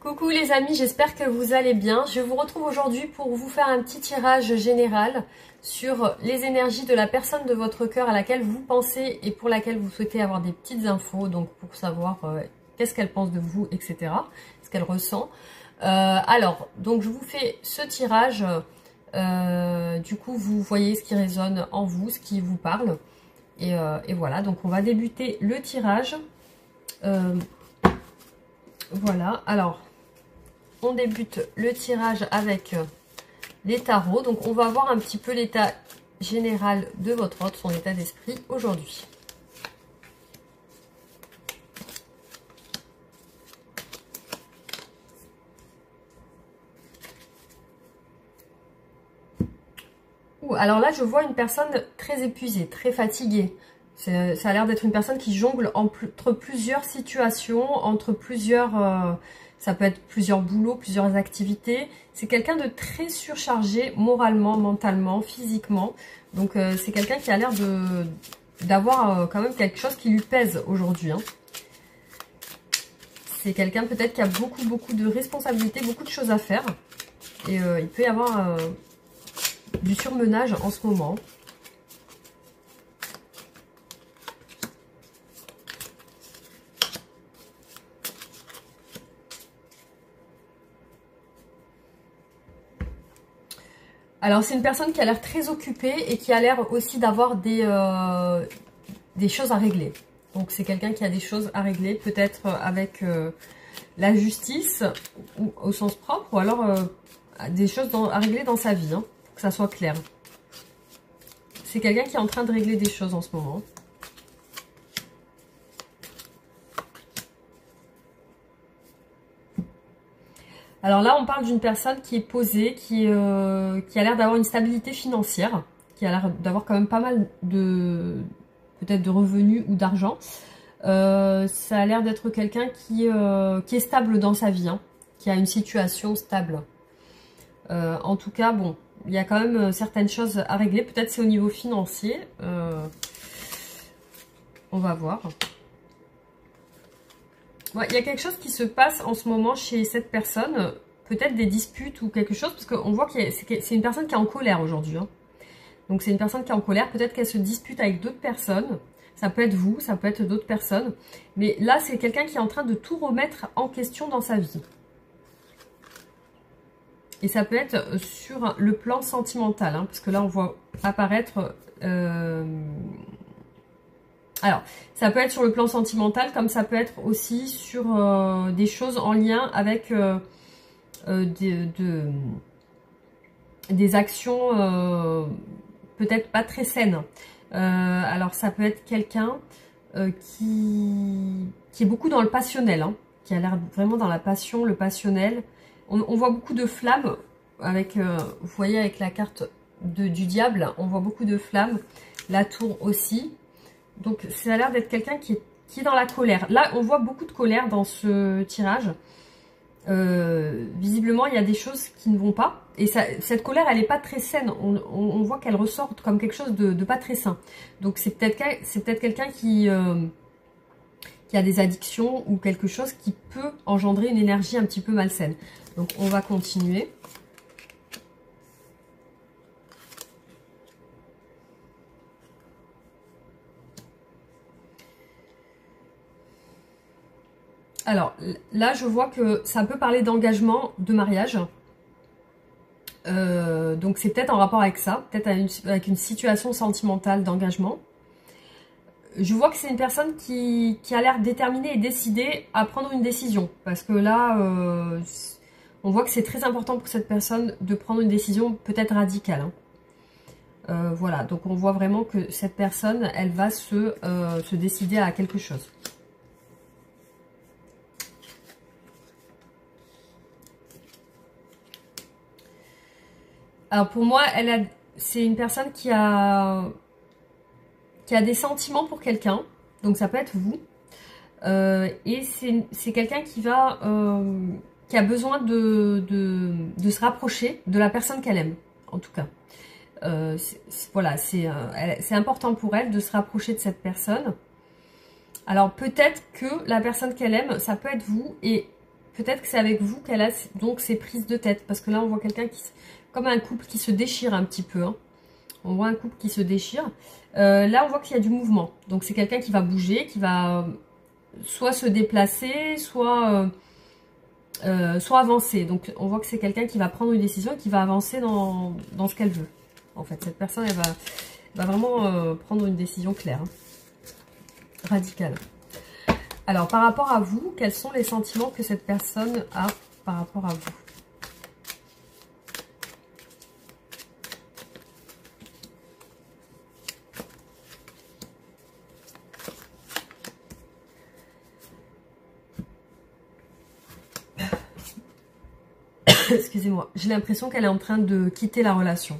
Coucou les amis, j'espère que vous allez bien. Je vous retrouve aujourd'hui pour vous faire un petit tirage général sur les énergies de la personne de votre cœur à laquelle vous pensez et pour laquelle vous souhaitez avoir des petites infos, donc pour savoir qu'est-ce qu'elle pense de vous, etc. Ce qu'elle ressent. Alors, donc je vous fais ce tirage, du coup vous voyez ce qui résonne en vous, ce qui vous parle. Et voilà, donc on va débuter le tirage. Voilà, alors on débute le tirage avec les tarots. Donc on va voir un petit peu l'état général de votre hôte, son état d'esprit aujourd'hui. Alors là je vois une personne très épuisée, très fatiguée. Ça a l'air d'être une personne qui jongle entre plusieurs situations, entre plusieurs... ça peut être plusieurs boulots, plusieurs activités. C'est quelqu'un de très surchargé moralement, mentalement, physiquement. Donc c'est quelqu'un qui a l'air d'avoir quand même quelque chose qui lui pèse aujourd'hui. Hein. C'est quelqu'un peut-être qui a beaucoup de responsabilités, beaucoup de choses à faire. Et il peut y avoir du surmenage en ce moment. Alors c'est une personne qui a l'air très occupée et qui a l'air aussi d'avoir des choses à régler. Donc c'est quelqu'un qui a des choses à régler, peut-être avec la justice ou, au sens propre, ou alors des choses à régler dans sa vie, hein, pour que ça soit clair. C'est quelqu'un qui est en train de régler des choses en ce moment. Alors là, on parle d'une personne qui est posée, qui a l'air d'avoir une stabilité financière, qui a l'air d'avoir quand même pas mal peut-être de revenus ou d'argent. Ça a l'air d'être quelqu'un qui est stable dans sa vie, hein, qui a une situation stable. En tout cas, bon, il y a quand même certaines choses à régler. Peut-être c'est au niveau financier. On va voir. Ouais, il y a quelque chose qui se passe en ce moment chez cette personne, peut-être des disputes ou quelque chose, parce qu'on voit que c'est une personne qui est en colère aujourd'hui. Hein. Donc c'est une personne qui est en colère, peut-être qu'elle se dispute avec d'autres personnes, ça peut être vous, ça peut être d'autres personnes, mais là c'est quelqu'un qui est en train de tout remettre en question dans sa vie. Et ça peut être sur le plan sentimental, hein, parce que là on voit apparaître... Alors, ça peut être sur le plan sentimental, comme ça peut être aussi sur des choses en lien avec des actions peut-être pas très saines. Alors, ça peut être quelqu'un qui est beaucoup dans le passionnel, hein, qui a l'air vraiment dans la passion, le passionnel. On voit beaucoup de flammes, avec, vous voyez avec la carte du diable, on voit beaucoup de flammes, la tour aussi. Donc, ça a l'air d'être quelqu'un qui est dans la colère. Là, on voit beaucoup de colère dans ce tirage. Visiblement, il y a des choses qui ne vont pas. Et cette colère, elle n'est pas très saine. On voit qu'elle ressort comme quelque chose de pas très sain. Donc, c'est peut-être quelqu'un qui a des addictions ou quelque chose qui peut engendrer une énergie un petit peu malsaine. Donc, on va continuer. Alors, là, je vois que ça peut parler d'engagement, de mariage. Donc, c'est peut-être en rapport avec ça, peut-être avec une situation sentimentale d'engagement. Je vois que c'est une personne qui a l'air déterminée et décidée à prendre une décision. Parce que là, on voit que c'est très important pour cette personne de prendre une décision peut-être radicale. Hein. Voilà, donc on voit vraiment que cette personne, elle va se décider à quelque chose. Alors pour moi, c'est une personne qui a des sentiments pour quelqu'un, donc ça peut être vous. Et c'est quelqu'un qui a besoin de se rapprocher de la personne qu'elle aime, en tout cas. Voilà, c'est important pour elle de se rapprocher de cette personne. Alors peut-être que la personne qu'elle aime, ça peut être vous, et peut-être que c'est avec vous qu'elle a donc ces prises de tête. Parce que là, on voit quelqu'un qui... Comme un couple qui se déchire un petit peu. Hein. On voit un couple qui se déchire. Là, on voit qu'il y a du mouvement. Donc, c'est quelqu'un qui va bouger, qui va soit se déplacer, soit avancer. Donc, on voit que c'est quelqu'un qui va prendre une décision et qui va avancer dans ce qu'elle veut. En fait, cette personne, elle va vraiment prendre une décision claire. Hein. Radicale. Alors, par rapport à vous, quels sont les sentiments que cette personne a par rapport à vous? Excusez-moi, j'ai l'impression qu'elle est en train de quitter la relation.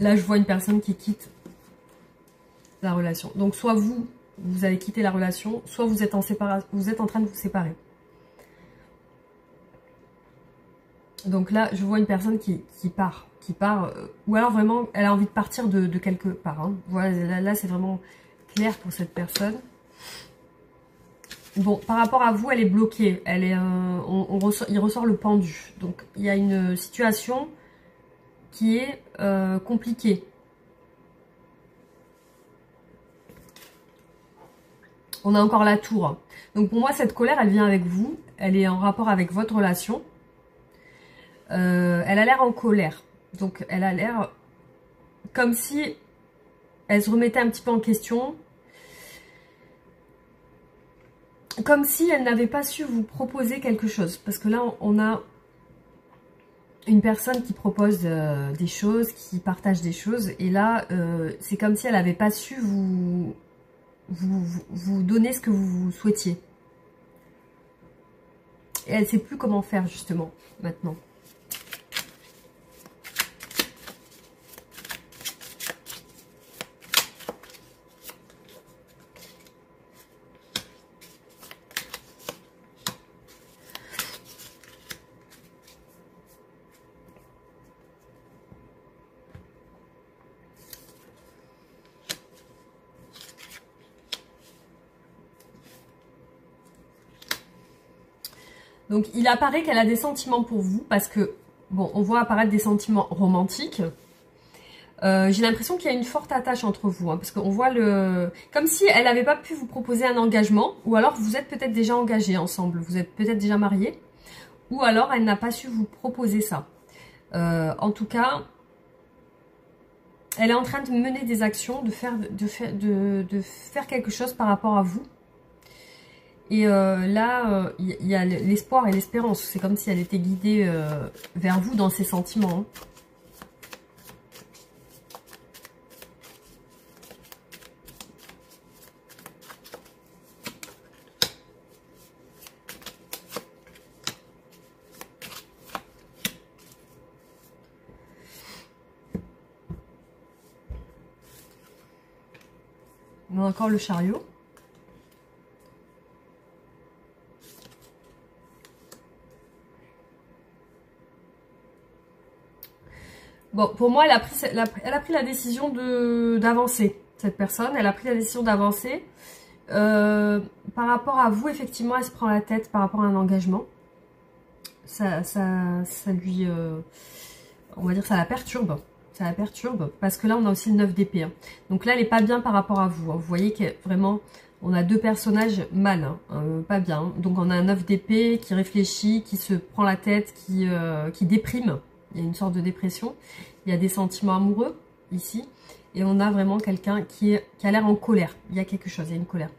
Là, je vois une personne qui quitte la relation. Donc, soit vous allez quitter la relation, soit vous êtes en train de vous séparer. Donc là, je vois une personne qui part, ou alors vraiment, elle a envie de partir de quelque part. Hein. Voilà, là c'est vraiment clair pour cette personne. Bon, par rapport à vous, elle est bloquée. Elle est, il ressort le pendu. Donc, il y a une situation qui est compliquée. On a encore la tour. Donc, pour moi, cette colère, elle vient avec vous. Elle est en rapport avec votre relation. Elle a l'air en colère. Donc, elle a l'air comme si elle se remettait un petit peu en question. Comme si elle n'avait pas su vous proposer quelque chose. Parce que là, on a une personne qui propose des choses, qui partage des choses. Et là, c'est comme si elle n'avait pas su vous donner ce que vous souhaitiez. Et elle ne sait plus comment faire, justement, maintenant. Donc, il apparaît qu'elle a des sentiments pour vous parce que, bon, on voit apparaître des sentiments romantiques. J'ai l'impression qu'il y a une forte attache entre vous, hein, parce qu'on voit le... Comme si elle n'avait pas pu vous proposer un engagement, ou alors vous êtes peut-être déjà engagés ensemble, vous êtes peut-être déjà mariés, ou alors elle n'a pas su vous proposer ça. En tout cas, elle est en train de mener des actions, de faire quelque chose par rapport à vous. Et là, il y a l'espoir et l'espérance. C'est comme si elle était guidée vers vous dans ses sentiments. Hein. On a encore le chariot. Bon, pour moi, elle a pris la décision d'avancer, cette personne. Elle a pris la décision d'avancer. Par rapport à vous, effectivement, elle se prend la tête par rapport à un engagement. Ça lui... on va dire ça la perturbe. Ça la perturbe. Parce que là, on a aussi le 9 d'épée. Hein. Donc là, elle n'est pas bien par rapport à vous. Hein. Vous voyez que vraiment, on a deux personnages mal. Hein, pas bien. Hein. Donc on a un 9 d'épée qui réfléchit, qui se prend la tête, qui déprime. Il y a une sorte de dépression. Il y a des sentiments amoureux ici. Et on a vraiment quelqu'un qui a l'air en colère. Il y a quelque chose, il y a une colère.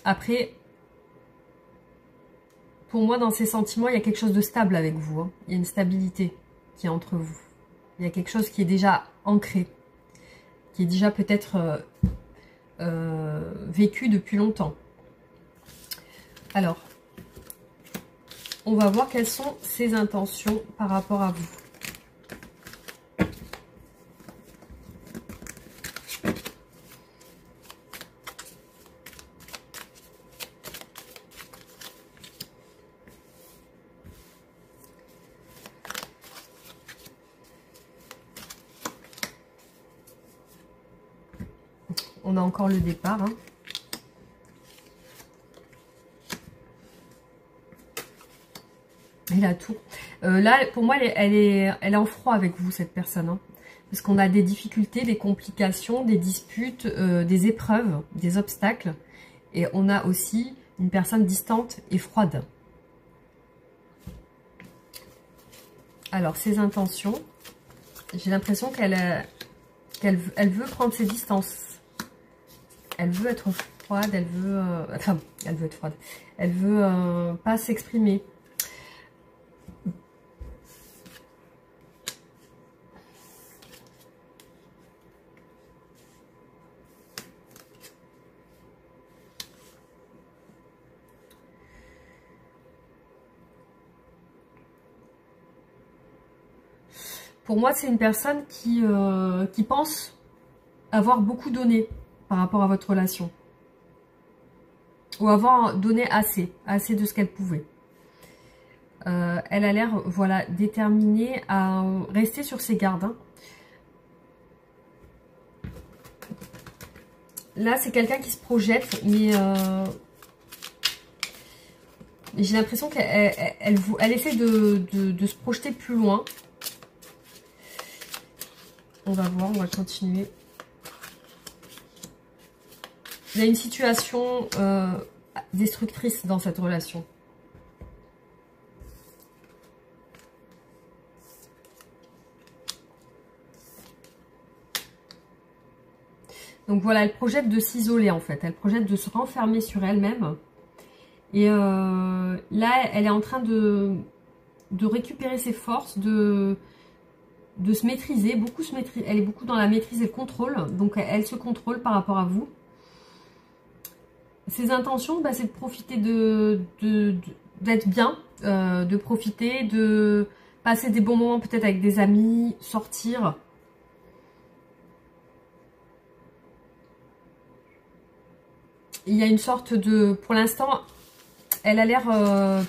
Après, pour moi, dans ces sentiments, il y a quelque chose de stable avec vous. Hein. Il y a une stabilité qui est entre vous. Il y a quelque chose qui est déjà ancré. Qui est déjà peut-être vécu depuis longtemps. Alors, on va voir quelles sont ses intentions par rapport à vous. On a encore le départ. Hein. et la tour. Là, pour moi, elle est en froid avec vous, cette personne. Hein, parce qu'on a des difficultés, des complications, des disputes, des épreuves, des obstacles. Et on a aussi une personne distante et froide. Alors, ses intentions, j'ai l'impression qu'elle veut prendre ses distances. Elle veut être froide, elle veut... enfin, elle veut être froide. Elle veut pas s'exprimer. Pour moi, c'est une personne qui pense avoir beaucoup donné par rapport à votre relation. Ou avoir donné assez de ce qu'elle pouvait. Elle a l'air, voilà, déterminée à rester sur ses gardes. Hein. Là, c'est quelqu'un qui se projette, mais j'ai l'impression qu'elle essaie de se projeter plus loin. On va voir, on va continuer. Il y a une situation destructrice dans cette relation. Donc voilà, elle projette de s'isoler en fait. Elle projette de se renfermer sur elle-même. Et là, elle est en train de récupérer ses forces, de se maîtriser, elle est beaucoup dans la maîtrise et le contrôle, donc elle se contrôle par rapport à vous. Ses intentions, bah, c'est de profiter d'être bien, de profiter, de passer des bons moments peut-être avec des amis, sortir. Il y a une sorte de... Pour l'instant, elle a l'air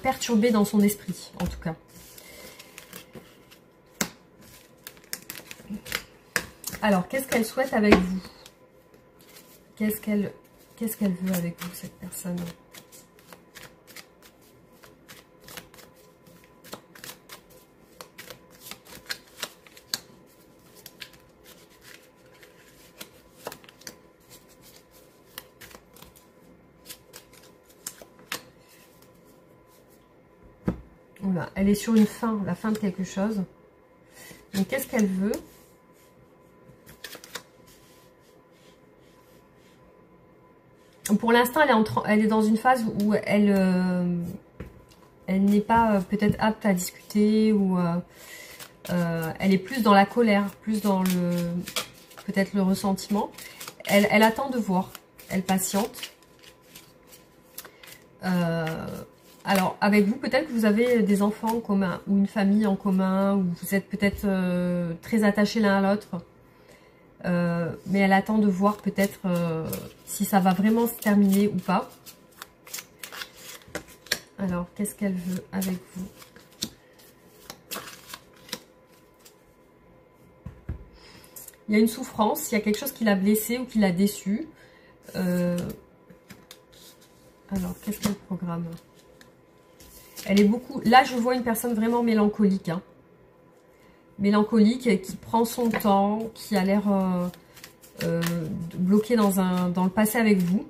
perturbée dans son esprit, en tout cas. Alors, qu'est-ce qu'elle souhaite avec vous? Qu'est-ce qu'elle veut avec vous, cette personne? Oula, elle est sur une fin, la fin de quelque chose. Donc, qu'est-ce qu'elle veut? Pour l'instant, elle est dans une phase où elle n'est pas peut-être apte à discuter ou elle est plus dans la colère, plus dans peut-être le ressentiment. Elle attend de voir, elle patiente. Alors, avec vous, peut-être que vous avez des enfants en commun ou une famille en commun ou vous êtes peut-être très attachés l'un à l'autre. Mais elle attend de voir peut-être si ça va vraiment se terminer ou pas. Alors, qu'est-ce qu'elle veut avec vous? Il y a une souffrance, il y a quelque chose qui l'a blessée ou qui l'a déçue. Alors, qu'est-ce qu'elle programme? Elle est beaucoup... Là, je vois une personne vraiment mélancolique. Hein. Mélancolique, qui prend son temps, qui a l'air bloqué dans le passé avec vous,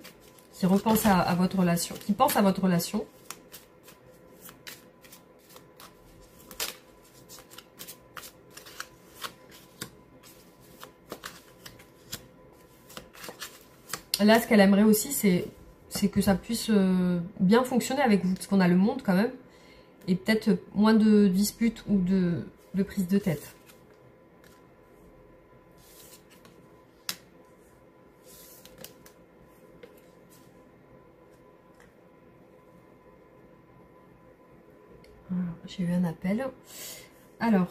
qui repense à votre relation, qui pense à votre relation. Là, ce qu'elle aimerait aussi, c'est que ça puisse bien fonctionner avec vous, parce qu'on a le monde quand même, et peut-être moins de disputes ou de prise de tête. J'ai eu un appel. Alors.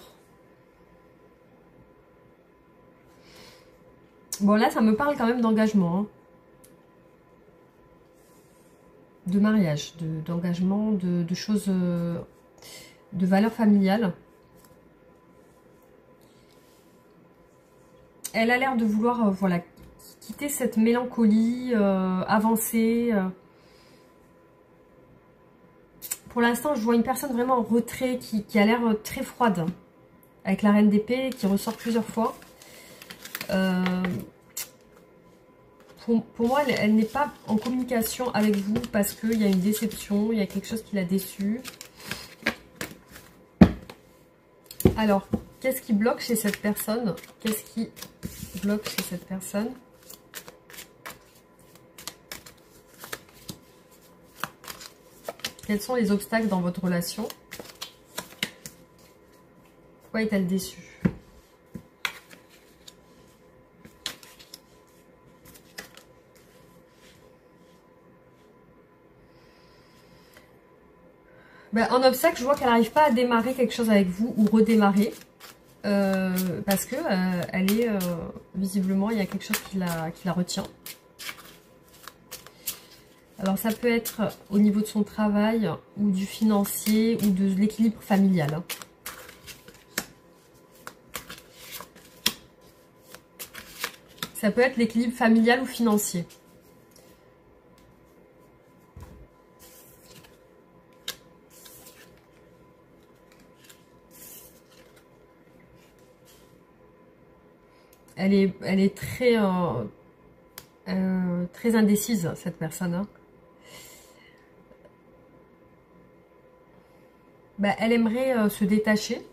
Bon, là, ça me parle quand même d'engagement. Hein. De mariage, d'engagement, de choses, de valeurs familiales. Elle a l'air de vouloir, voilà, quitter cette mélancolie, avancer. pour l'instant, je vois une personne vraiment en retrait qui a l'air très froide. Avec la reine d'épée qui ressort plusieurs fois. Pour moi, elle n'est pas en communication avec vous parce qu'il y a une déception, il y a quelque chose qui l'a déçue. Alors, qu'est-ce qui bloque chez cette personne? Qu'est-ce qui bloque chez cette personne? Quels sont les obstacles dans votre relation? Pourquoi est-elle déçue? Ben, en obstacle, je vois qu'elle n'arrive pas à démarrer quelque chose avec vous ou redémarrer. Parce que elle est visiblement, il y a quelque chose qui la retient. Alors ça peut être au niveau de son travail ou du financier ou de l'équilibre familial. Hein. Ça peut être l'équilibre familial ou financier. Elle est très, très indécise, cette personne. Hein. Bah, elle aimerait se détacher.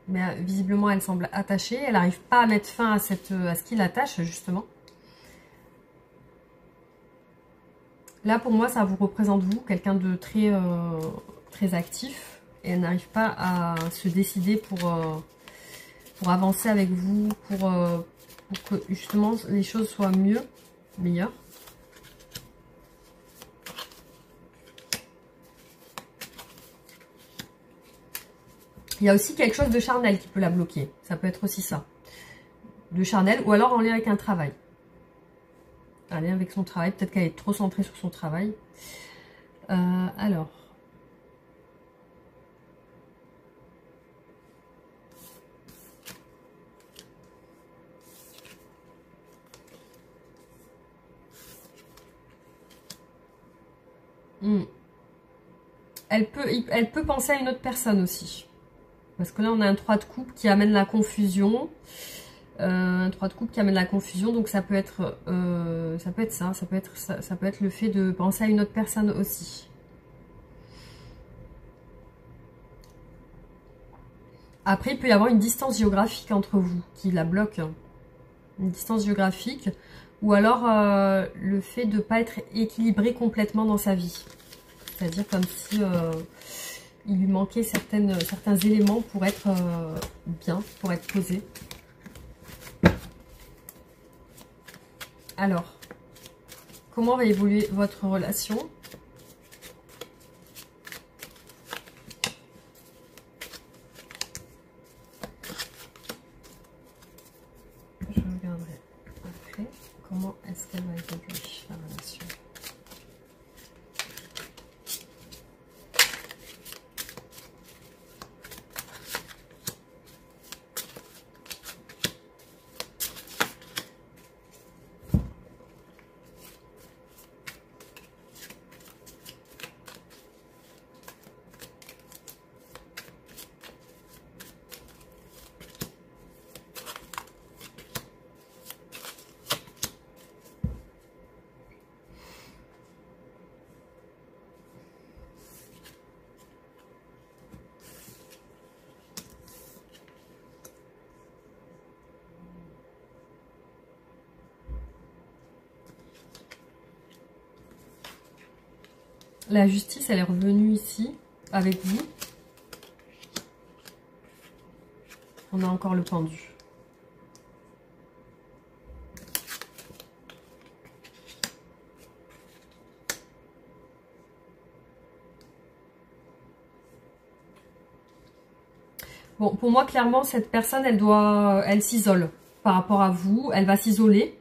Mais visiblement, elle semble attachée. Elle n'arrive pas à mettre fin à ce qui l'attache, justement. Là, pour moi, ça vous représente, vous, quelqu'un de très, très actif. Et elle n'arrive pas à se décider pour avancer avec vous, pour que, justement, les choses soient meilleures. Il y a aussi quelque chose de charnel qui peut la bloquer. Ça peut être aussi ça. De charnel ou alors en lien avec un travail. Un lien avec son travail. Peut-être qu'elle est trop centrée sur son travail. Alors. Elle peut penser à une autre personne aussi. Parce que là, on a un 3 de coupe qui amène la confusion. Un 3 de coupe qui amène la confusion. Donc, ça peut être ça. Ça peut être le fait de penser à une autre personne aussi. Après, il peut y avoir une distance géographique entre vous qui la bloque. Une distance géographique. Ou alors, le fait de ne pas être équilibré complètement dans sa vie. C'est-à-dire comme si... il lui manquait certains éléments pour être bien, pour être posé. Alors, comment va évoluer votre relation? Je regarderai après comment est-ce qu'elle va évoluer, la relation. La justice, elle est revenue ici, avec vous. On a encore le pendu. Bon, pour moi, clairement, cette personne, elle s'isole par rapport à vous. Elle va s'isoler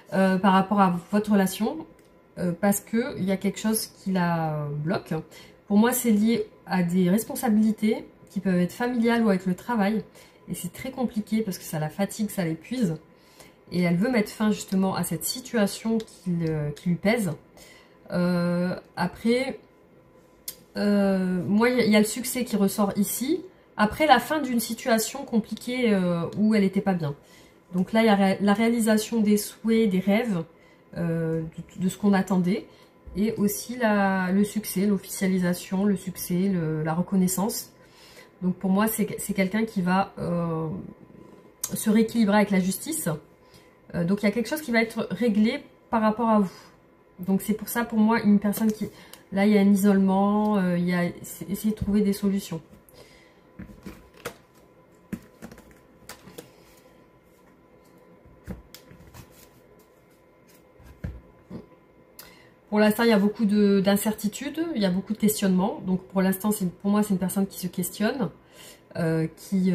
par rapport à votre relation. Parce qu'il y a quelque chose qui la bloque. Pour moi, c'est lié à des responsabilités qui peuvent être familiales ou avec le travail. Et c'est très compliqué parce que ça la fatigue, ça l'épuise. Et elle veut mettre fin justement à cette situation qui lui pèse. Après, moi, il y a le succès qui ressort ici. Après la fin d'une situation compliquée où elle n'était pas bien. Donc là, il y a la réalisation des souhaits, des rêves, de ce qu'on attendait. Et aussi le succès, l'officialisation, le succès, la reconnaissance. Donc pour moi, c'est quelqu'un qui va se rééquilibrer avec la justice. Donc il y a quelque chose qui va être réglé par rapport à vous. Donc c'est pour ça, pour moi, une personne qui... Là, il y a un isolement, il y a essayer de trouver des solutions. Pour l'instant, il y a beaucoup d'incertitudes, il y a beaucoup de questionnements. Donc pour l'instant, pour moi, c'est une personne qui se questionne, qui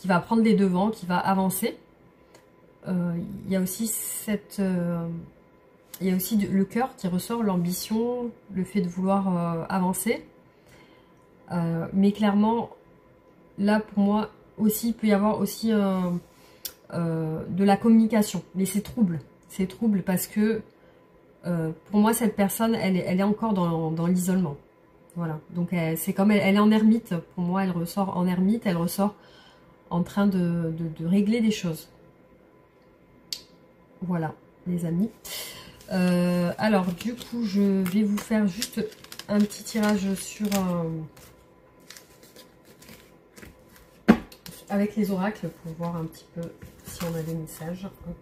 va prendre les devants, qui va avancer. Il y a aussi le cœur qui ressort, l'ambition, le fait de vouloir avancer. Mais clairement, là pour moi aussi, il peut y avoir aussi de la communication. Mais c'est trouble. C'est trouble parce que pour moi, cette personne, elle est encore dans l'isolement. Voilà. Donc c'est comme elle est en ermite. Pour moi, elle ressort en ermite, elle ressort en train de régler des choses. Voilà, les amis. Alors, du coup, je vais vous faire juste un petit tirage sur avec les oracles pour voir un petit peu si on a des messages. Hop.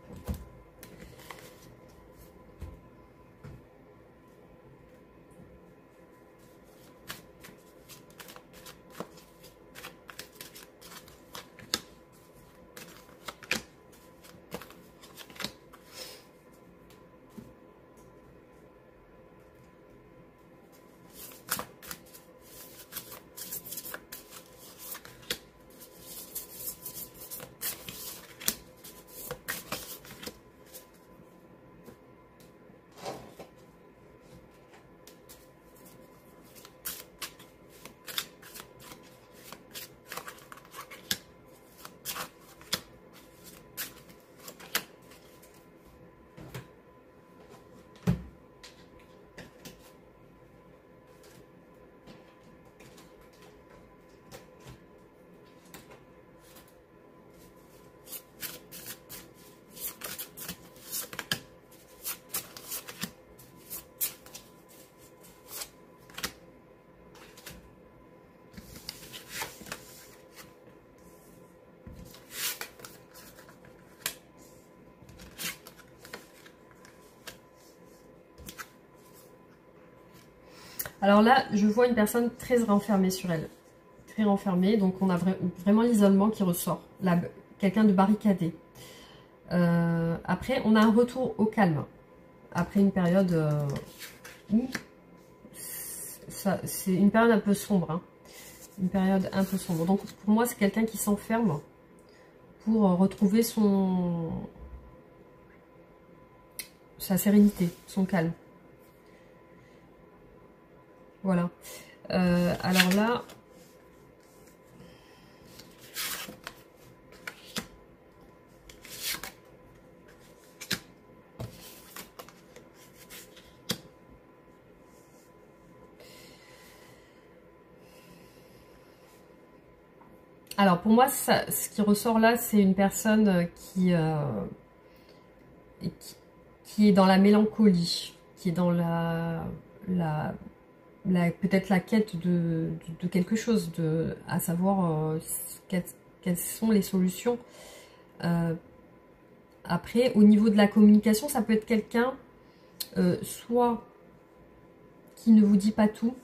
Alors là, je vois une personne très renfermée sur elle. Très renfermée, donc on a vraiment l'isolement qui ressort. Quelqu'un de barricadé. Après, on a un retour au calme. Après une période où... C'est une période un peu sombre. Hein. Une période un peu sombre. Donc pour moi, c'est quelqu'un qui s'enferme pour retrouver sa sérénité, son calme. Voilà. Alors là... Alors pour moi, ce qui ressort là, c'est une personne qui est dans la mélancolie, qui est dans peut-être la quête de quelque chose, à savoir quelles sont les solutions. Après, au niveau de la communication, ça peut être quelqu'un, soit qui ne vous dit pas tout,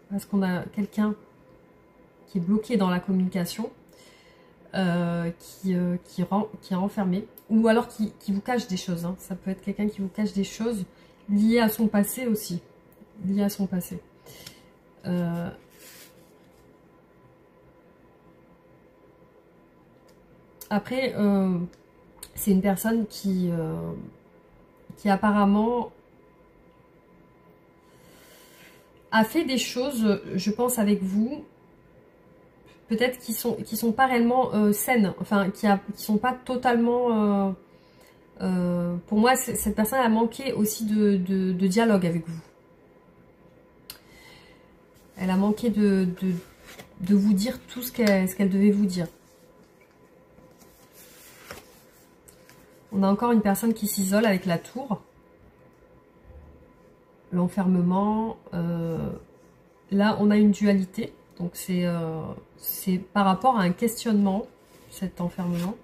parce qu'on a quelqu'un qui est bloqué dans la communication, qui est renfermé, ou alors qui vous cache des choses. Hein. Ça peut être quelqu'un qui vous cache des choses liées à son passé aussi. Liées à son passé. Après, c'est une personne qui apparemment a fait des choses, je pense, avec vous, peut-être qui sont pas réellement saines, enfin qui sont pas totalement... pour moi, cette personne a manqué aussi de dialogue avec vous. Elle a manqué de vous dire tout ce qu'elle devait vous dire. On a encore une personne qui s'isole avec la tour. L'enfermement. Là, on a une dualité. Donc, c'est par rapport à un questionnement, cet enfermement.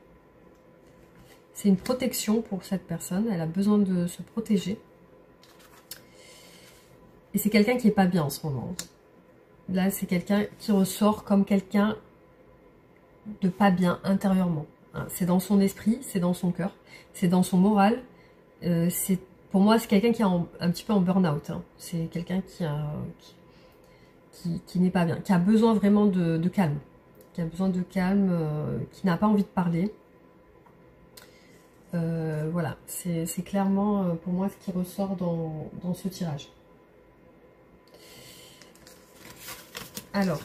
C'est une protection pour cette personne. Elle a besoin de se protéger. Et c'est quelqu'un qui n'est pas bien en ce moment. Là, c'est quelqu'un qui ressort comme quelqu'un de pas bien intérieurement. C'est dans son esprit, c'est dans son cœur, c'est dans son moral. Pour moi, c'est quelqu'un qui est un petit peu en burn-out. C'est quelqu'un qui n'est pas bien, qui a besoin vraiment de calme. Qui a besoin de calme, qui n'a pas envie de parler. Voilà, c'est clairement pour moi ce qui ressort dans ce tirage. Alors,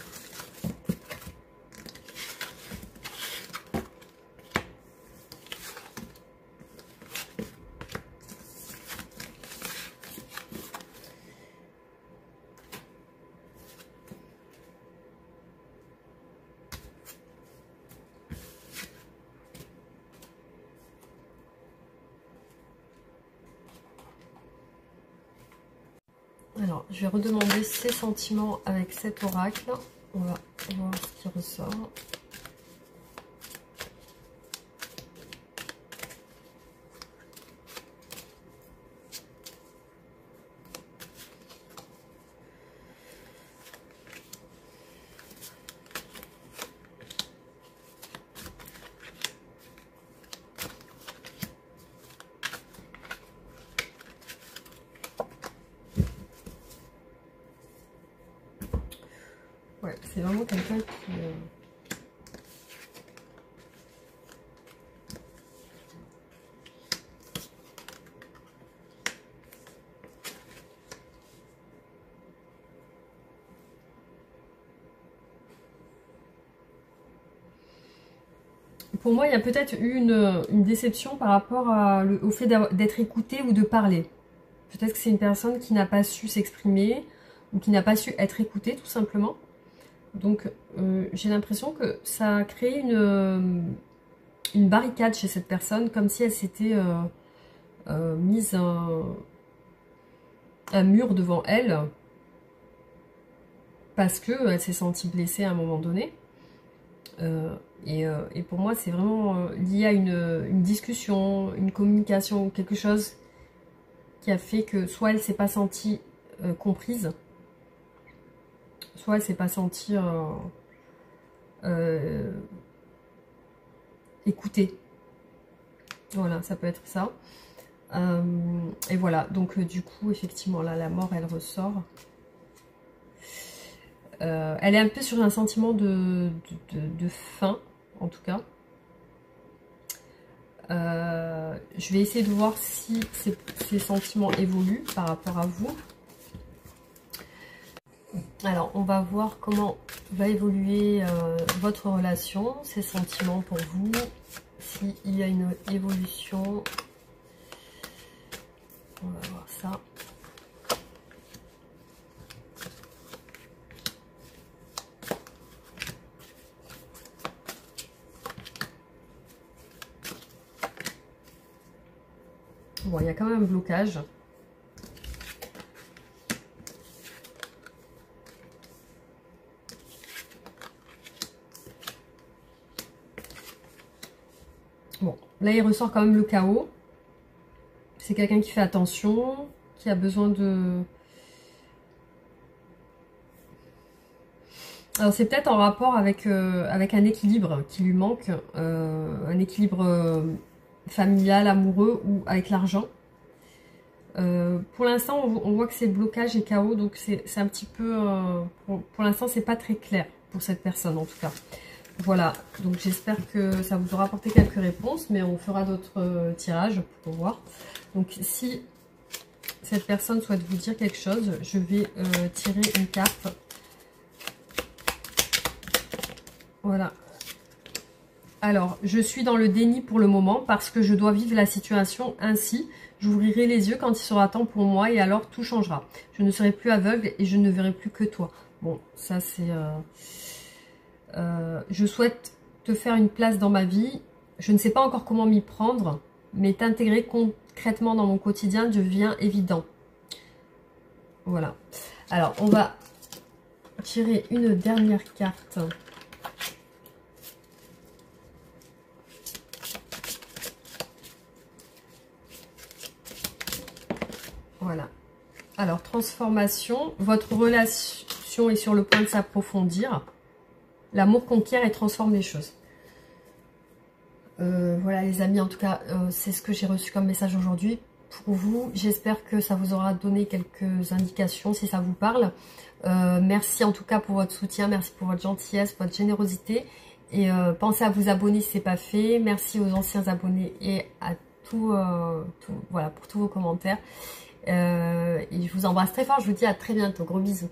je vais redemander ses sentiments avec cet oracle. On va voir ce qui ressort. Ouais, c'est vraiment quelqu'un qui... Pour moi, il y a peut-être eu une déception par rapport au fait d'être écouté ou de parler. Peut-être que c'est une personne qui n'a pas su s'exprimer ou qui n'a pas su être écoutée, tout simplement. Donc, j'ai l'impression que ça a créé une barricade chez cette personne, comme si elle s'était mise un mur devant elle, parce qu'elle s'est sentie blessée à un moment donné. Et pour moi, c'est vraiment lié à une discussion, une communication, quelque chose qui a fait que soit elle ne s'est pas sentie comprise, soit elle ne s'est pas sentie écoutée. Voilà, ça peut être ça. Et voilà, donc du coup, effectivement, là, la mort, elle ressort. Elle est un peu sur un sentiment de fin, en tout cas. Je vais essayer de voir si ces sentiments évoluent par rapport à vous. Alors, on va voir comment va évoluer votre relation, ces sentiments pour vous, s'il y a une évolution. On va voir ça. Bon, il y a quand même un blocage. Bon, là il ressort quand même le chaos. C'est quelqu'un qui fait attention, qui a besoin de... Alors c'est peut-être en rapport avec un équilibre qui lui manque, un équilibre familial, amoureux ou avec l'argent. Pour l'instant, on voit que c'est blocage et chaos, donc c'est un petit peu... pour l'instant, c'est pas très clair pour cette personne en tout cas. Voilà, donc j'espère que ça vous aura apporté quelques réponses, mais on fera d'autres tirages pour voir. Donc si cette personne souhaite vous dire quelque chose, je vais tirer une carte. Voilà. Alors, je suis dans le déni pour le moment parce que je dois vivre la situation ainsi. J'ouvrirai les yeux quand il sera temps pour moi et alors tout changera. Je ne serai plus aveugle et je ne verrai plus que toi. Bon, ça c'est... je souhaite te faire une place dans ma vie. Je ne sais pas encore comment m'y prendre, mais t'intégrer concrètement dans mon quotidien devient évident. Voilà. Alors, on va tirer une dernière carte. Voilà. Alors, transformation. Votre relation est sur le point de s'approfondir. L'amour conquiert et transforme les choses. Voilà les amis, en tout cas, c'est ce que j'ai reçu comme message aujourd'hui pour vous. J'espère que ça vous aura donné quelques indications si ça vous parle. Merci en tout cas pour votre soutien, merci pour votre gentillesse, votre générosité. Et pensez à vous abonner si ce n'est pas fait. Merci aux anciens abonnés et à voilà, pour tous vos commentaires. Et je vous embrasse très fort, je vous dis à très bientôt. Gros bisous.